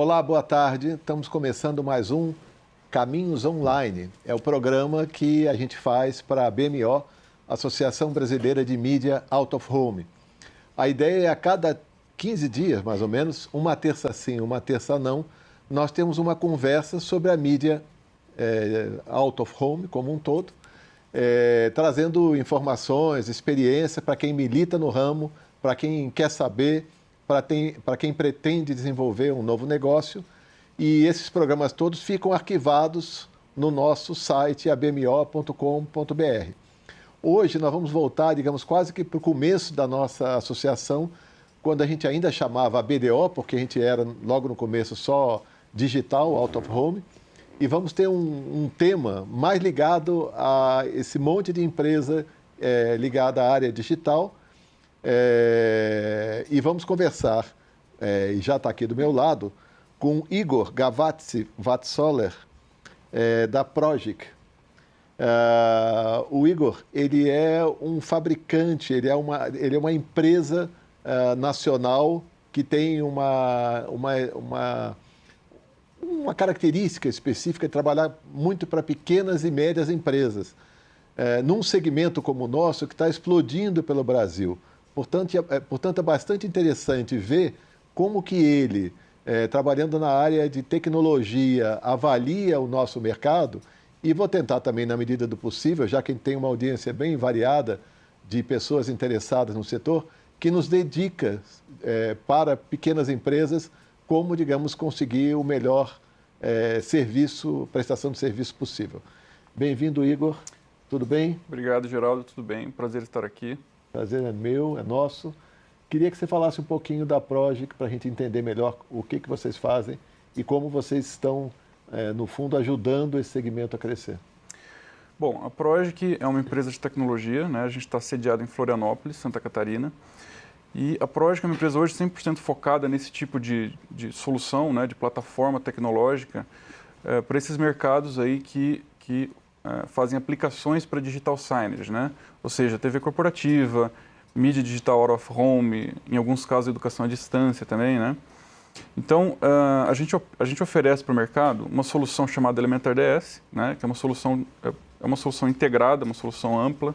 Olá, boa tarde. Estamos começando mais um Caminhos Online. É o programa que a gente faz para a BMO, Associação Brasileira de Mídia Out of Home. A ideia é a cada 15 dias, mais ou menos, uma terça sim, uma terça não, nós temos uma conversa sobre a mídia out of home como um todo, trazendo informações, experiência para quem milita no ramo, para quem quer saber, para quem pretende desenvolver um novo negócio. E esses programas todos ficam arquivados no nosso site abmo.com.br. Hoje nós vamos voltar, digamos, quase que para o começo da nossa associação, quando a gente ainda chamava BDO, porque a gente era logo no começo só digital, out of home, e vamos ter um tema mais ligado a esse monte de empresa ligada à área digital. E vamos conversar, e já está aqui do meu lado, com Igor Gavazzi-Vatsoler, da Progic. O Igor, ele é um fabricante, ele é uma empresa nacional que tem uma característica específica de trabalhar muito para pequenas e médias empresas, num segmento como o nosso que está explodindo pelo Brasil. Portanto, é bastante interessante ver como que ele, trabalhando na área de tecnologia, avalia o nosso mercado, e vou tentar também, na medida do possível, já que a gente tem uma audiência bem variada de pessoas interessadas no setor, que nos dê dicas para pequenas empresas como, digamos, conseguir o melhor prestação de serviço possível. Bem-vindo, Igor. Tudo bem? Obrigado, Geraldo. Tudo bem? Prazer estar aqui. Prazer é meu, é nosso. Queria que você falasse um pouquinho da Progic para a gente entender melhor o que vocês fazem e como vocês estão, no fundo, ajudando esse segmento a crescer. Bom, a Progic é uma empresa de tecnologia, né? A gente está sediado em Florianópolis, Santa Catarina. E a Progic é uma empresa hoje 100% focada nesse tipo de solução, né? De plataforma tecnológica para esses mercados aí que fazem aplicações para digital signage, né? Ou seja, TV corporativa, mídia digital out of home, em alguns casos educação à distância também, né? Então, a gente oferece para o mercado uma solução chamada Elementor DS, né? Que é uma solução integrada, uma solução ampla.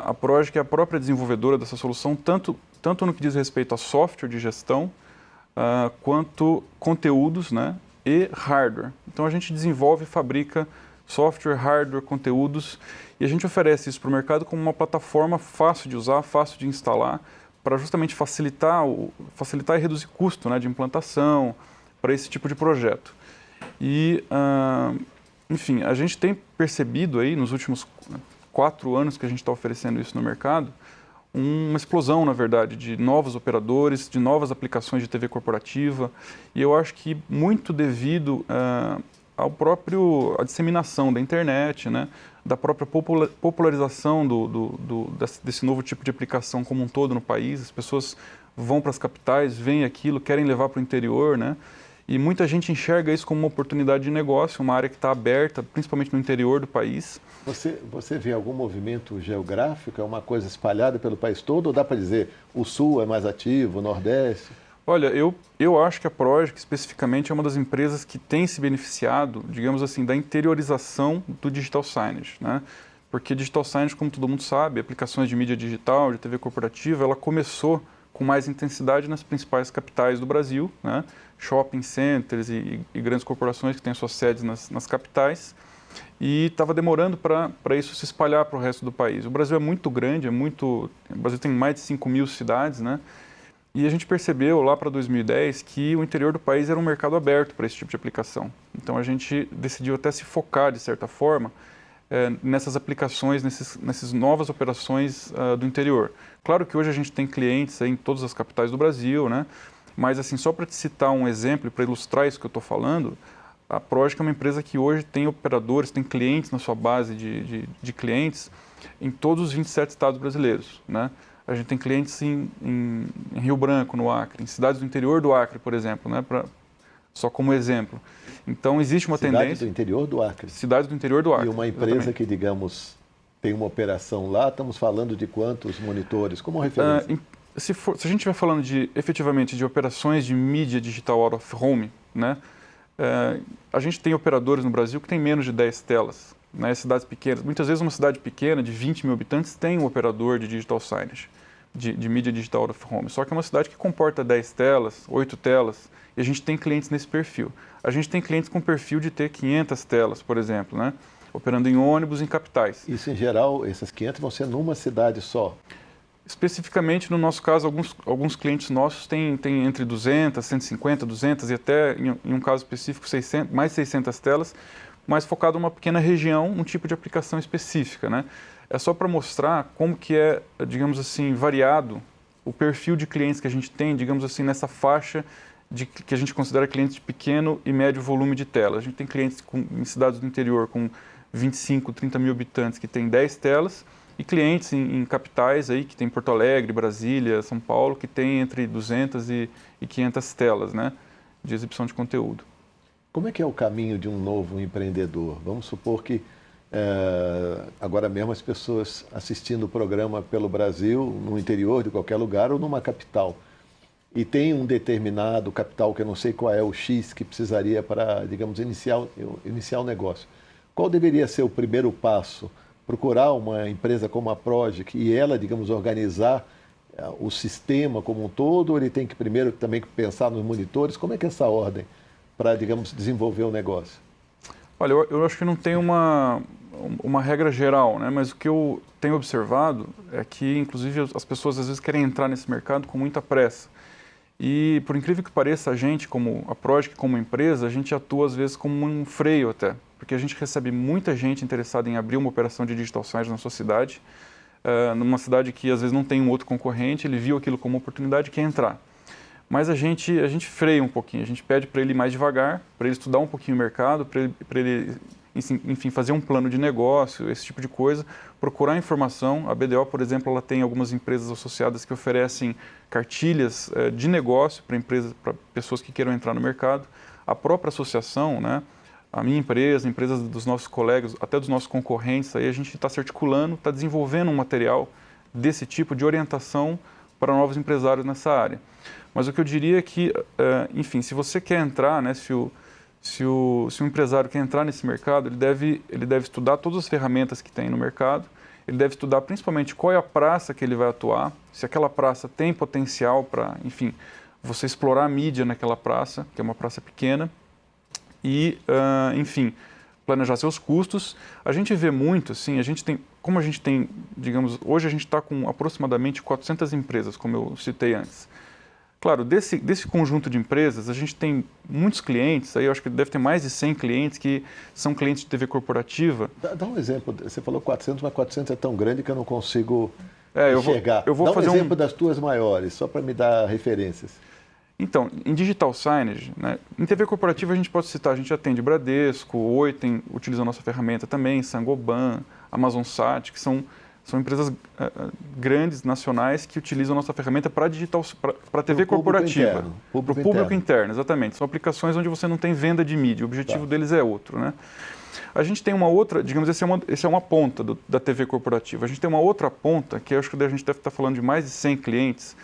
A Progic é a própria desenvolvedora dessa solução, tanto no que diz respeito a software de gestão, quanto conteúdos, né? E hardware. Então, a gente desenvolve e fabrica software, hardware, conteúdos, e a gente oferece isso para o mercado como uma plataforma fácil de usar, fácil de instalar, para justamente facilitar e reduzir custo, né, de implantação para esse tipo de projeto. E, enfim, a gente tem percebido aí nos últimos 4 anos que a gente está oferecendo isso no mercado, uma explosão, na verdade, de novos operadores, de novas aplicações de TV corporativa, e eu acho que muito devido à disseminação da internet, né, da própria popularização desse novo tipo de aplicação como um todo no país. As pessoas vão para as capitais, veem aquilo, querem levar para o interior, né, e muita gente enxerga isso como uma oportunidade de negócio, uma área que está aberta, principalmente no interior do país. Você vê algum movimento geográfico? É uma coisa espalhada pelo país todo? Ou dá para dizer o Sul é mais ativo, o Nordeste? Olha, eu acho que a Progic, especificamente, é uma das empresas que tem se beneficiado, digamos assim, da interiorização do digital signage, né? Porque digital signage, como todo mundo sabe, aplicações de mídia digital, de TV corporativa, ela começou com mais intensidade nas principais capitais do Brasil, né? Shopping centers e grandes corporações que têm suas sedes nas capitais, e estava demorando para isso se espalhar para o resto do país. O Brasil é muito grande, o Brasil tem mais de 5.000 cidades, né? E a gente percebeu lá para 2010 que o interior do país era um mercado aberto para esse tipo de aplicação. Então a gente decidiu até se focar, de certa forma, nessas aplicações, nessas novas operações do interior. Claro que hoje a gente tem clientes aí em todas as capitais do Brasil, né? Mas assim, só para te citar um exemplo, para ilustrar isso que eu estou falando, a Progic é uma empresa que hoje tem operadores, tem clientes na sua base de clientes em todos os 27 estados brasileiros, né? A gente tem clientes em Rio Branco, no Acre, em cidades do interior do Acre, por exemplo, né? Só como exemplo. Então, existe uma tendência... Cidades do interior do Acre. Cidades do interior do Acre. E uma empresa exatamente. Que, digamos, tem uma operação lá, estamos falando de quantos monitores? Como referência? Se a gente estiver falando efetivamente de operações de mídia digital out of home, né? A gente tem operadores no Brasil que tem menos de 10 telas, né? Cidades pequenas. Muitas vezes uma cidade pequena, de 20 mil habitantes, tem um operador de digital signage, de mídia digital out of home. Só que é uma cidade que comporta 10 telas, 8 telas, e a gente tem clientes nesse perfil. A gente tem clientes com perfil de ter 500 telas, por exemplo, né? Operando em ônibus, em capitais. Isso, em geral, essas 500 vão ser numa cidade só? Especificamente, no nosso caso, alguns clientes nossos têm entre 200, 150, 200 e até, em um caso específico, 600, mais 600 telas, mas focado numa pequena região, um tipo de aplicação específica, né? É só para mostrar como que é, digamos assim, variado o perfil de clientes que a gente tem, digamos assim, nessa faixa que a gente considera clientes de pequeno e médio volume de telas. A gente tem clientes em cidades do interior com 25, 30 mil habitantes que tem 10 telas, e clientes em capitais aí, que tem Porto Alegre, Brasília, São Paulo, que tem entre 200 e 500 telas, né, de exibição de conteúdo. Como é que é o caminho de um novo empreendedor? Vamos supor que agora mesmo as pessoas assistindo o programa pelo Brasil, no interior de qualquer lugar ou numa capital, e tem um determinado capital, que eu não sei qual é o X que precisaria para, digamos, iniciar o negócio. Qual deveria ser o primeiro passo? Procurar uma empresa como a Progic e ela, digamos, organizar o sistema como um todo, ou ele tem que primeiro também pensar nos monitores? Como é que é essa ordem para, digamos, desenvolver o negócio? Olha, eu acho que não tem uma regra geral, né? Mas o que eu tenho observado é que, inclusive, as pessoas às vezes querem entrar nesse mercado com muita pressa. E, por incrível que pareça, a gente, como a Progic, como empresa, a gente atua às vezes como um freio até, porque a gente recebe muita gente interessada em abrir uma operação de digital signage na sua cidade, numa cidade que às vezes não tem um outro concorrente, ele viu aquilo como oportunidade e quer entrar. Mas a gente freia um pouquinho, a gente pede para ele ir mais devagar, para ele estudar um pouquinho o mercado, para ele, enfim, fazer um plano de negócio, esse tipo de coisa, procurar informação. A BDO, por exemplo, ela tem algumas empresas associadas que oferecem cartilhas de negócio para pessoas que queiram entrar no mercado. A própria associação, né, a minha empresa, empresas dos nossos colegas, até dos nossos concorrentes, aí a gente está se articulando, está desenvolvendo um material desse tipo de orientação para novos empresários nessa área. Mas o que eu diria é que, enfim, se você quer entrar, né, se o empresário quer entrar nesse mercado, ele deve estudar todas as ferramentas que tem no mercado, ele deve estudar principalmente qual é a praça que ele vai atuar, se aquela praça tem potencial para, enfim, você explorar a mídia naquela praça, que é uma praça pequena, e, enfim, planejar seus custos. A gente vê muito, assim, como a gente tem, digamos, hoje a gente está com aproximadamente 400 empresas, como eu citei antes. Claro, desse conjunto de empresas, a gente tem muitos clientes, aí eu acho que deve ter mais de 100 clientes que são clientes de TV corporativa. Dá um exemplo, você falou 400, mas 400 é tão grande que eu não consigo enxergar. Eu vou Dá fazer um exemplo das tuas maiores, só para me dar referências. Então, em digital signage, né, em TV corporativa a gente pode citar, a gente atende Bradesco, Oi utiliza a nossa ferramenta também, Saint-Gobain, Amazonsat, que são empresas grandes, nacionais, que utilizam a nossa ferramenta para TV corporativa. Para o público interno, exatamente. São aplicações onde você não tem venda de mídia, o objetivo deles é outro, né? A gente tem uma outra, digamos, essa é uma ponta da TV corporativa. A gente tem uma outra ponta, que eu acho que a gente deve estar falando de mais de 100 clientes,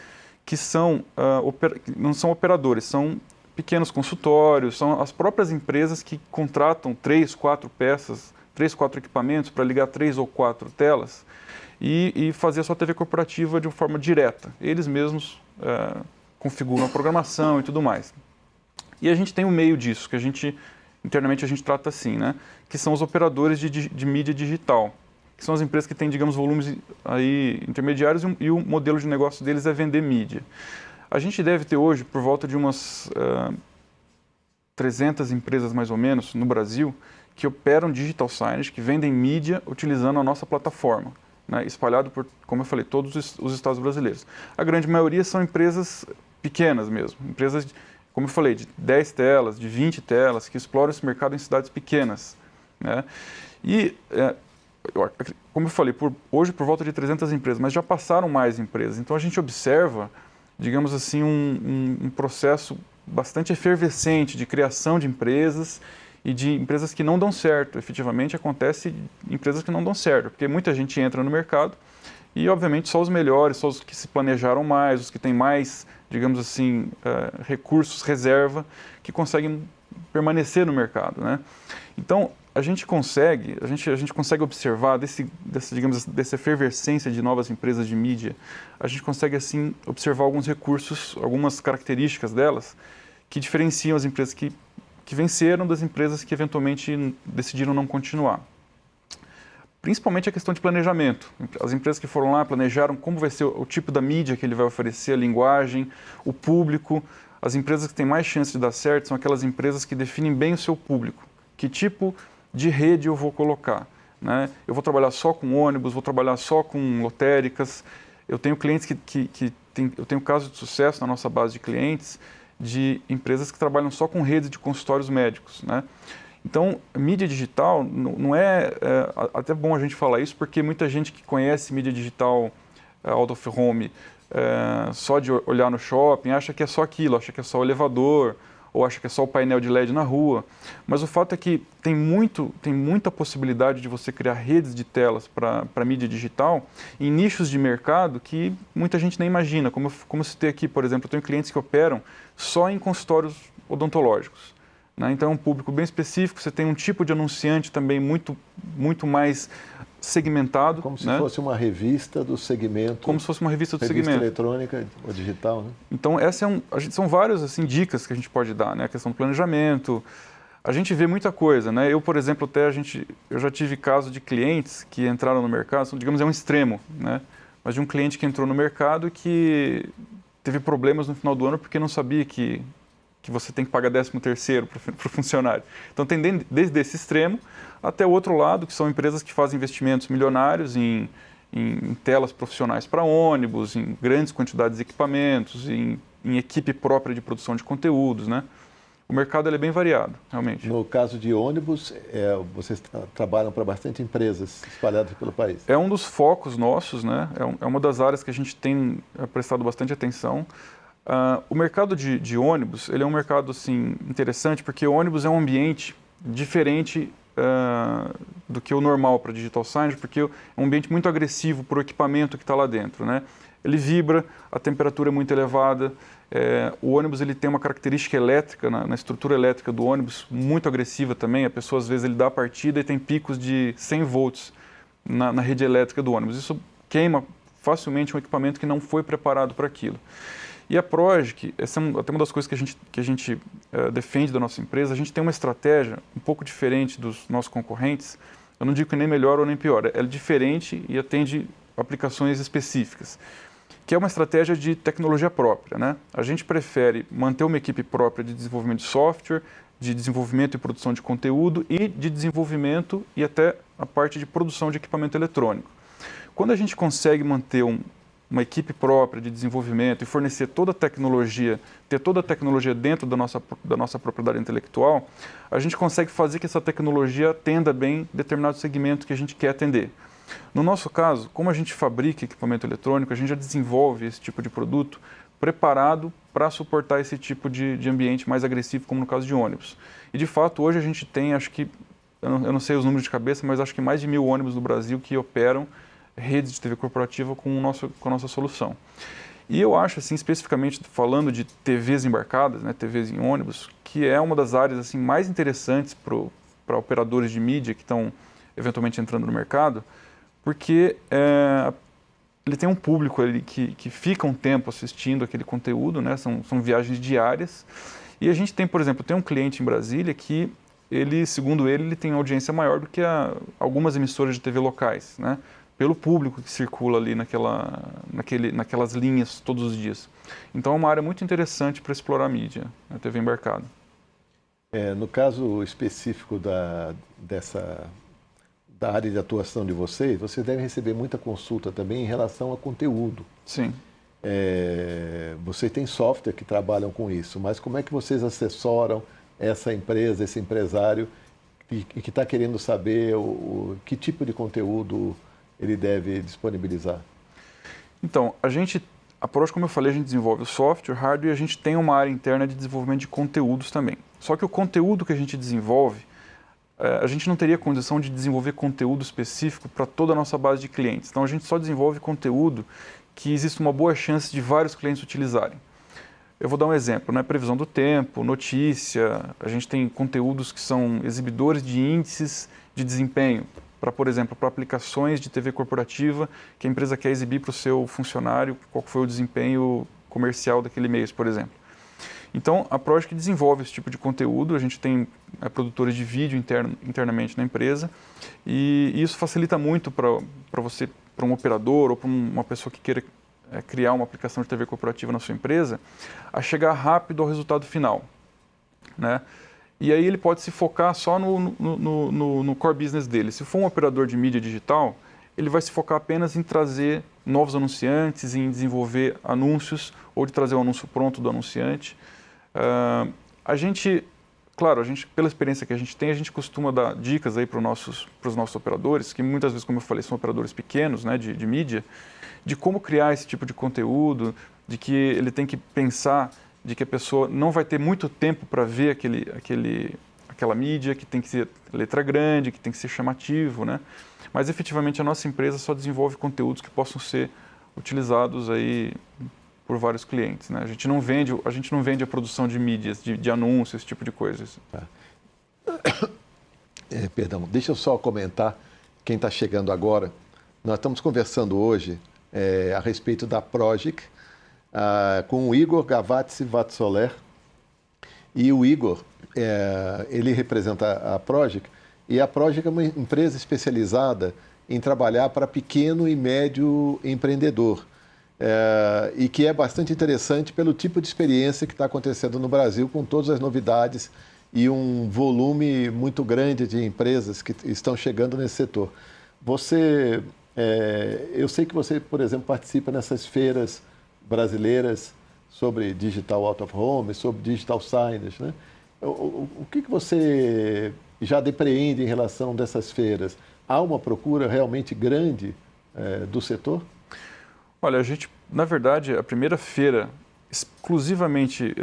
que não são operadores, são pequenos consultórios, são as próprias empresas que contratam 3, 4 peças, 3, 4 equipamentos para ligar 3 ou 4 telas e fazer a sua TV corporativa de uma forma direta. Eles mesmos configuram a programação e tudo mais. E a gente tem um meio disso, que internamente a gente trata assim, né? Que são os operadores de mídia digital, que são as empresas que têm, digamos, volumes aí intermediários e o modelo de negócio deles é vender mídia. A gente deve ter hoje, por volta de umas 300 empresas mais ou menos no Brasil, que operam digital signage, que vendem mídia utilizando a nossa plataforma, né, espalhado por, como eu falei, todos os estados brasileiros. A grande maioria são empresas pequenas mesmo, empresas, como eu falei, de 10 telas, de 20 telas, que exploram esse mercado em cidades pequenas, né? E, como eu falei, hoje por volta de 300 empresas, mas já passaram mais empresas. Então a gente observa, digamos assim, um processo bastante efervescente de criação de empresas e de empresas que não dão certo. Efetivamente acontece empresas que não dão certo, porque muita gente entra no mercado E, obviamente, só os melhores, só os que se planejaram mais, os que têm mais, digamos assim, recursos, reserva, que conseguem permanecer no mercado, né? Então, a gente consegue observar dessa efervescência de novas empresas de mídia, a gente consegue, assim, observar alguns recursos, algumas características delas, que diferenciam as empresas que venceram das empresas que eventualmente decidiram não continuar. Principalmente a questão de planejamento. As empresas que foram lá planejaram como vai ser o tipo da mídia que ele vai oferecer, a linguagem, o público. As empresas que têm mais chance de dar certo são aquelas empresas que definem bem o seu público. Que tipo de rede eu vou colocar, né? Eu vou trabalhar só com ônibus, vou trabalhar só com lotéricas. Eu tenho clientes eu tenho casos de sucesso na nossa base de clientes de empresas que trabalham só com redes de consultórios médicos, né? Então, mídia digital não é até bom a gente falar isso, porque muita gente que conhece mídia digital out of home só de olhar no shopping, acha que é só aquilo, acha que é só o elevador, ou acha que é só o painel de LED na rua. Mas o fato é que tem muita possibilidade de você criar redes de telas para mídia digital em nichos de mercado que muita gente nem imagina. Como eu citei aqui, por exemplo, eu tenho clientes que operam só em consultórios odontológicos, né? Então é um público bem específico, você tem um tipo de anunciante também muito mais segmentado. Como se né? fosse uma revista do segmento. Como se fosse uma revista do revista segmento. eletrônica ou digital, né? Então são várias assim, dicas que a gente pode dar, né? A questão do planejamento. A gente vê muita coisa, né? Eu, por exemplo, eu já tive caso de clientes que entraram no mercado, digamos, é um extremo, né? Mas de um cliente que entrou no mercado e que teve problemas no final do ano porque não sabia que você tem que pagar 13º para o funcionário. Então tem desde esse extremo até o outro lado, que são empresas que fazem investimentos milionários em telas profissionais para ônibus, em grandes quantidades de equipamentos, em equipe própria de produção de conteúdos, né? O mercado ele é bem variado, realmente. No caso de ônibus, vocês trabalham para bastante empresas espalhadas pelo país. É um dos focos nossos, né? É uma das áreas que a gente tem prestado bastante atenção. O mercado de ônibus, ele é um mercado assim, interessante, porque o ônibus é um ambiente diferente do que o normal para digital signage, porque é um ambiente muito agressivo para o equipamento que está lá dentro, né? Ele vibra, a temperatura é muito elevada, o ônibus ele tem uma característica elétrica, na estrutura elétrica do ônibus, muito agressiva também. A pessoa, às vezes, ele dá a partida e tem picos de 100 volts na rede elétrica do ônibus. Isso queima facilmente um equipamento que não foi preparado para aquilo. E a Progic, essa é até uma das coisas que a gente defende da nossa empresa. A gente tem uma estratégia um pouco diferente dos nossos concorrentes. Eu não digo que nem melhor ou nem pior, é diferente e atende aplicações específicas, que é uma estratégia de tecnologia própria, né? A gente prefere manter uma equipe própria de desenvolvimento de software, de desenvolvimento e produção de conteúdo e de desenvolvimento e até a parte de produção de equipamento eletrônico. Quando a gente consegue manter uma equipe própria de desenvolvimento e fornecer toda a tecnologia, ter toda a tecnologia dentro da nossa propriedade intelectual, a gente consegue fazer que essa tecnologia atenda bem determinado segmento que a gente quer atender. No nosso caso, como a gente fabrica equipamento eletrônico, a gente já desenvolve esse tipo de produto preparado para suportar esse tipo de ambiente mais agressivo, como no caso de ônibus. E, de fato, hoje a gente tem, acho que, eu não sei os números de cabeça, mas acho que mais de 1000 ônibus no Brasil que operam redes de TV corporativa com a nossa solução. E eu acho, assim, especificamente falando de TVs embarcadas, né, TVs em ônibus, que é uma das áreas assim, mais interessantes para operadores de mídia que estão eventualmente entrando no mercado, porque ele tem um público ali que fica um tempo assistindo aquele conteúdo, né? São viagens diárias. E a gente tem, por exemplo, tem um cliente em Brasília que, segundo ele tem audiência maior do que algumas emissoras de TV locais, né? Pelo público que circula ali naquelas linhas todos os dias. Então é uma área muito interessante para explorar a mídia, a TV embarcada. No caso específico da área de atuação de vocês devem receber muita consulta também em relação a conteúdo. Sim. Vocês têm software que trabalham com isso, mas como é que vocês assessoram essa empresa, esse empresário que está querendo saber que tipo de conteúdo ele deve disponibilizar? Então, a Progic, como eu falei, a gente desenvolve o software, hardware, e a gente tem uma área interna de desenvolvimento de conteúdos também. Só que o conteúdo que a gente desenvolve, a gente não teria condição de desenvolver conteúdo específico para toda a nossa base de clientes. Então, a gente só desenvolve conteúdo que existe uma boa chance de vários clientes utilizarem. Eu vou dar um exemplo, né? Previsão do tempo, notícia, a gente tem conteúdos que são exibidores de índices de desempenho, para, por exemplo, para aplicações de TV corporativa que a empresa quer exibir para o seu funcionário qual foi o desempenho comercial daquele mês, por exemplo. Então, a Progic desenvolve esse tipo de conteúdo, a gente tem produtores de vídeo internamente na empresa e isso facilita muito para você, para um operador ou para uma pessoa que queira criar uma aplicação de TV corporativa na sua empresa, a chegar rápido ao resultado final, né? E aí ele pode se focar só no core business dele. Se for um operador de mídia digital, ele vai se focar apenas em trazer novos anunciantes, em desenvolver anúncios ou de trazer o anúncio pronto do anunciante. Claro, pela experiência que a gente costuma dar dicas aí para os nossos operadores, que muitas vezes, como eu falei, são operadores pequenos, né, de mídia, de como criar esse tipo de conteúdo, de que ele tem que pensar de que a pessoa não vai ter muito tempo para ver aquela mídia, que tem que ser letra grande, que tem que ser chamativo, né? Mas efetivamente a nossa empresa só desenvolve conteúdos que possam ser utilizados aí por vários clientes, né? A gente não vende a produção de mídias, de anúncios, esse tipo de coisas. Perdão, deixa eu só comentar, quem está chegando agora, nós estamos conversando hoje a respeito da Progic com o Igor Gavazzi Vatsoler. E o Igor, ele representa a Progic, e a Progic é uma empresa especializada em trabalhar para pequeno e médio empreendedor. E que é bastante interessante pelo tipo de experiência que está acontecendo no Brasil, com todas as novidades e um volume muito grande de empresas que estão chegando nesse setor. Eu sei que você, por exemplo, participa nessas feiras brasileiras sobre Digital Out of Home, sobre Digital Signage, né? O que você já depreende em relação dessas feiras? Há uma procura realmente grande do setor? Olha, na verdade, a primeira feira exclusivamente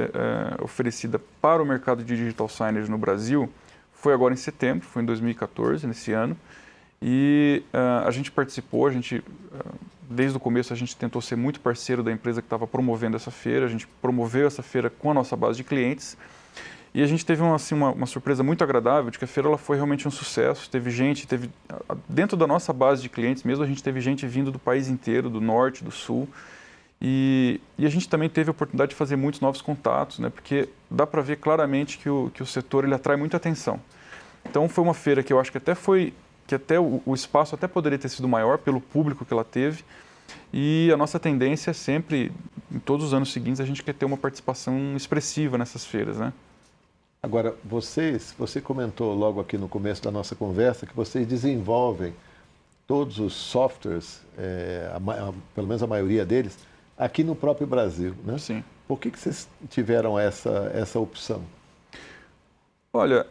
oferecida para o mercado de Digital Signage no Brasil foi agora em setembro, foi em 2014, nesse ano. E a gente participou, desde o começo a gente tentou ser muito parceiro da empresa que estava promovendo essa feira, a gente promoveu essa feira com a nossa base de clientes e a gente teve uma surpresa muito agradável de que a feira ela foi realmente um sucesso, dentro da nossa base de clientes mesmo, a gente teve gente vindo do país inteiro, do norte, do sul, e a gente também teve a oportunidade de fazer muitos novos contatos, né, porque dá para ver claramente que o setor ele atrai muita atenção. Então foi uma feira que eu acho que até o espaço até poderia ter sido maior pelo público que ela teve, e a nossa tendência é sempre, em todos os anos seguintes, a gente quer ter uma participação expressiva nessas feiras, né? Agora, você comentou logo aqui no começo da nossa conversa que vocês desenvolvem todos os softwares, pelo menos a maioria deles, aqui no próprio Brasil, né? Sim. Por que vocês tiveram essa opção? Olha,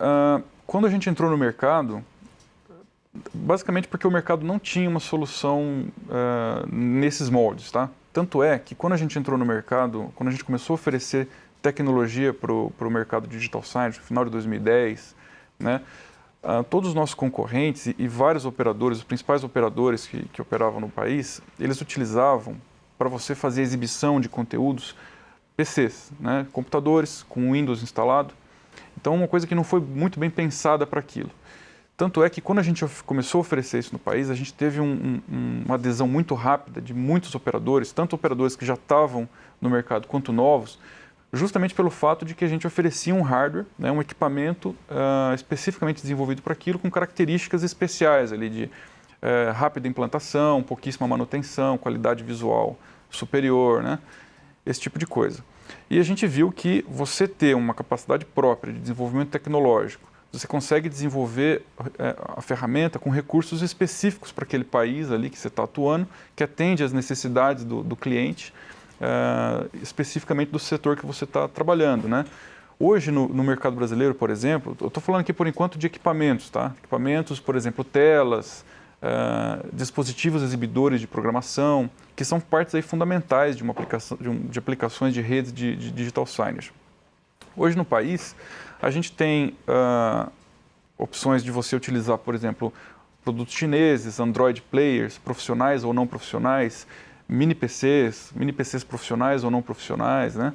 quando a gente entrou no mercado, basicamente porque o mercado não tinha uma solução nesses moldes, tá? Tanto é que quando a gente entrou no mercado, quando a gente começou a oferecer tecnologia para o mercado digital signage, no final de 2010, né? Todos os nossos concorrentes e vários operadores, os principais operadores que operavam no país, eles utilizavam para você fazer exibição de conteúdos PCs, né? Computadores com Windows instalado. Então, uma coisa que não foi muito bem pensada para aquilo. Tanto é que quando a gente começou a oferecer isso no país, a gente teve uma adesão muito rápida de muitos operadores, tanto operadores que já estavam no mercado quanto novos, justamente pelo fato de que a gente oferecia um hardware, né, um equipamento especificamente desenvolvido para aquilo, com características especiais ali de rápida implantação, pouquíssima manutenção, qualidade visual superior, né, esse tipo de coisa. E a gente viu que você ter uma capacidade própria de desenvolvimento tecnológico, você consegue desenvolver a ferramenta com recursos específicos para aquele país ali que você está atuando, que atende às necessidades do cliente, especificamente do setor que você está trabalhando, né? Hoje, no mercado brasileiro, por exemplo, eu estou falando aqui por enquanto de equipamentos, tá? Equipamentos, por exemplo, telas, dispositivos exibidores de programação, que são partes aí fundamentais de uma aplicação, de aplicações de redes de digital signage. Hoje no país, a gente tem opções de você utilizar, por exemplo, produtos chineses, Android players, profissionais ou não profissionais, mini PCs profissionais ou não profissionais, né?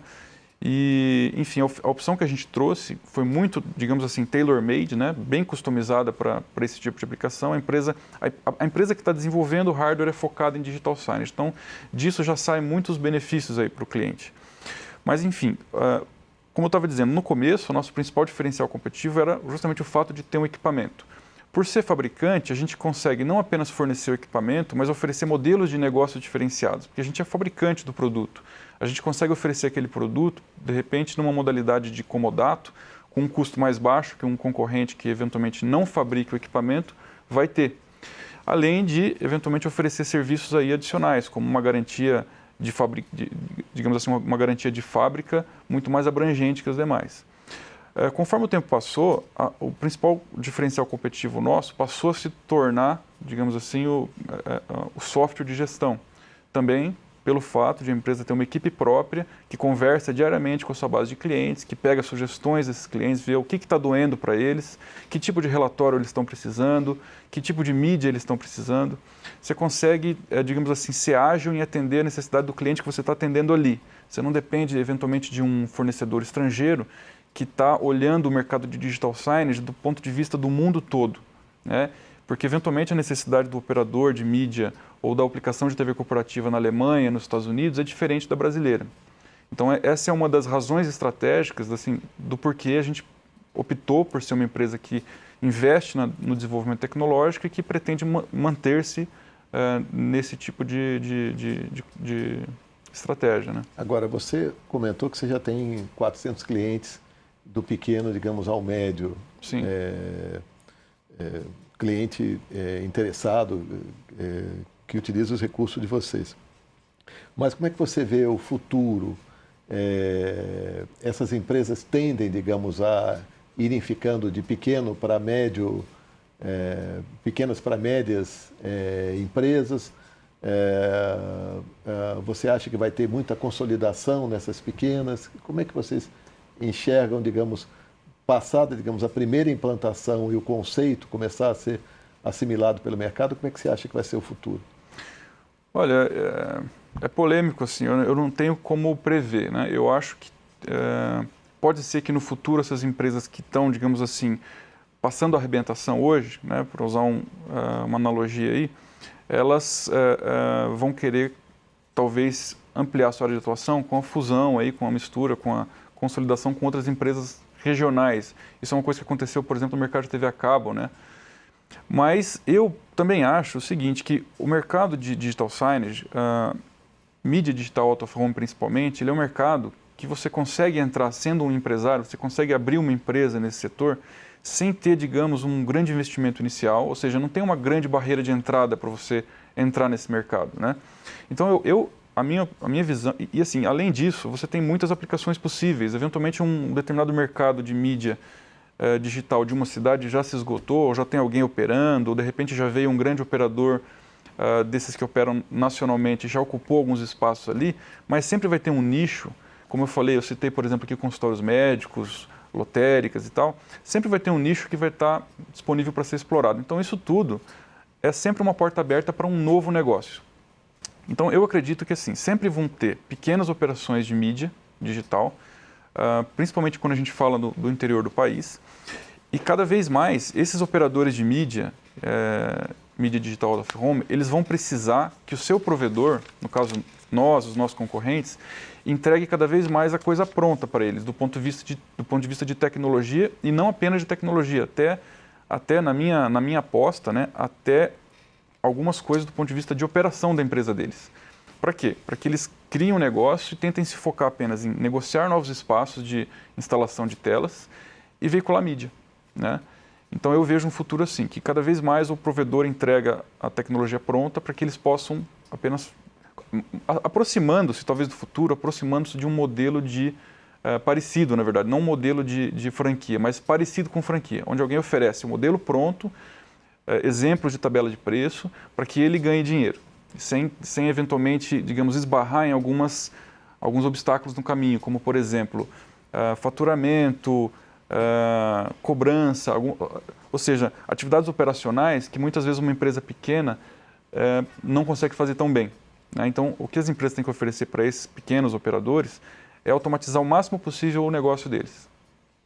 E, enfim, a opção que a gente trouxe foi muito, digamos assim, tailor-made, né? Bem customizada para esse tipo de aplicação. A empresa que está desenvolvendo o hardware é focada em digital signage. Então, disso já saem muitos benefícios aí para o cliente. Mas, enfim, como eu estava dizendo, no começo, o nosso principal diferencial competitivo era justamente o fato de ter um equipamento. Por ser fabricante, a gente consegue não apenas fornecer o equipamento, mas oferecer modelos de negócio diferenciados, porque a gente é fabricante do produto. A gente consegue oferecer aquele produto, de repente, numa modalidade de comodato, com um custo mais baixo que um concorrente que eventualmente não fabrique o equipamento vai ter. Além de, eventualmente, oferecer serviços aí adicionais, como uma garantia digamos assim, uma garantia de fábrica muito mais abrangente que as demais. Conforme o tempo passou, o principal diferencial competitivo nosso passou a se tornar, digamos assim, o software de gestão. Também pelo fato de a empresa ter uma equipe própria que conversa diariamente com a sua base de clientes, que pega sugestões desses clientes, vê o que está doendo para eles, que tipo de relatório eles estão precisando, que tipo de mídia eles estão precisando. Você consegue, digamos assim, ser ágil em atender a necessidade do cliente que você está atendendo ali. Você não depende, eventualmente, de um fornecedor estrangeiro que está olhando o mercado de digital signage do ponto de vista do mundo todo, né? Porque, eventualmente, a necessidade do operador de mídia ou da aplicação de TV corporativa na Alemanha, nos Estados Unidos, é diferente da brasileira. Então, essa é uma das razões estratégicas assim, do porquê a gente optou por ser uma empresa que investe no desenvolvimento tecnológico e que pretende manter-se nesse tipo de estratégia, né? Agora, você comentou que você já tem 400 clientes do pequeno, digamos, ao médio. Sim. Cliente interessado que utiliza os recursos de vocês. Mas como é que você vê o futuro? Essas empresas tendem, digamos, a irem ficando de pequeno para médio, pequenas para médias empresas. Você acha que vai ter muita consolidação nessas pequenas? Como é que vocês enxergam, digamos, passada, digamos, a primeira implantação e o conceito começar a ser assimilado pelo mercado, como é que você acha que vai ser o futuro? Olha, é polêmico, assim, eu não tenho como prever, né? Eu acho que pode ser que no futuro essas empresas que estão, digamos assim, passando a arrebentação hoje, né, para usar uma analogia aí, elas vão querer, talvez, ampliar a sua área de atuação com a fusão, aí, com a mistura, com a consolidação com outras empresas regionais. Isso é uma coisa que aconteceu, por exemplo, no mercado de TV a cabo, né? Mas eu também acho o seguinte, que o mercado de digital signage, mídia digital out of home principalmente, ele é um mercado que você consegue entrar sendo um empresário, você consegue abrir uma empresa nesse setor sem ter, digamos, um grande investimento inicial, ou seja, não tem uma grande barreira de entrada para você entrar nesse mercado, né? Então, a minha visão, e assim, além disso, você tem muitas aplicações possíveis. Eventualmente, um determinado mercado de mídia digital de uma cidade já se esgotou, ou já tem alguém operando, ou de repente já veio um grande operador desses que operam nacionalmente, já ocupou alguns espaços ali, mas sempre vai ter um nicho, como eu falei, eu citei, por exemplo, aqui consultórios médicos, lotéricas e tal, sempre vai ter um nicho que vai estar disponível para ser explorado. Então, isso tudo é sempre uma porta aberta para um novo negócio. Então, eu acredito que assim, sempre vão ter pequenas operações de mídia digital, principalmente quando a gente fala do interior do país, e cada vez mais esses operadores de mídia, mídia digital out of home, eles vão precisar que o seu provedor, no caso nós, os nossos concorrentes, entregue cada vez mais a coisa pronta para eles, do ponto de vista de tecnologia, e não apenas de tecnologia, até na minha aposta, né, até algumas coisas do ponto de vista de operação da empresa deles. Para quê? Para que eles criem um negócio e tentem se focar apenas em negociar novos espaços de instalação de telas e veicular mídia, né? Então eu vejo um futuro assim, que cada vez mais o provedor entrega a tecnologia pronta para que eles possam apenas, aproximando-se talvez do futuro, aproximando-se de um modelo parecido, na verdade, não um modelo de franquia, mas parecido com franquia, onde alguém oferece o modelo pronto, exemplos de tabela de preço, para que ele ganhe dinheiro, sem eventualmente, digamos, esbarrar em alguns obstáculos no caminho, como, por exemplo, faturamento, cobrança, ou seja, atividades operacionais que muitas vezes uma empresa pequena não consegue fazer tão bem, né? Então, o que as empresas têm que oferecer para esses pequenos operadores é automatizar o máximo possível o negócio deles,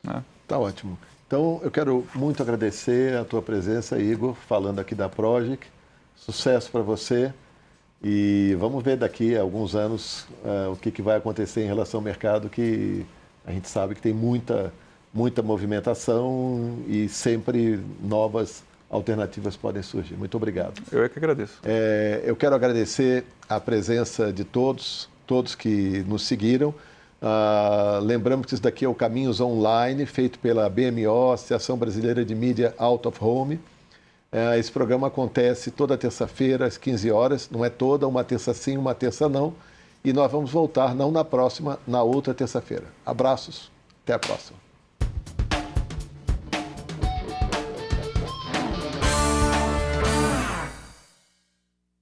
né? Tá ótimo. Então, eu quero muito agradecer a tua presença, Igor, falando aqui da Progic. Sucesso para você e vamos ver daqui a alguns anos o que vai acontecer em relação ao mercado, que a gente sabe que tem muita movimentação e sempre novas alternativas podem surgir. Muito obrigado. Eu é que agradeço. Eu quero agradecer a presença de todos que nos seguiram. Lembramos que isso daqui é o Caminhos Online, feito pela BMO, Associação Brasileira de Mídia Out of Home. Esse programa acontece toda terça-feira, às 15 horas. Não é toda, uma terça sim, uma terça não. E nós vamos voltar, não na próxima, na outra terça-feira. Abraços, até a próxima.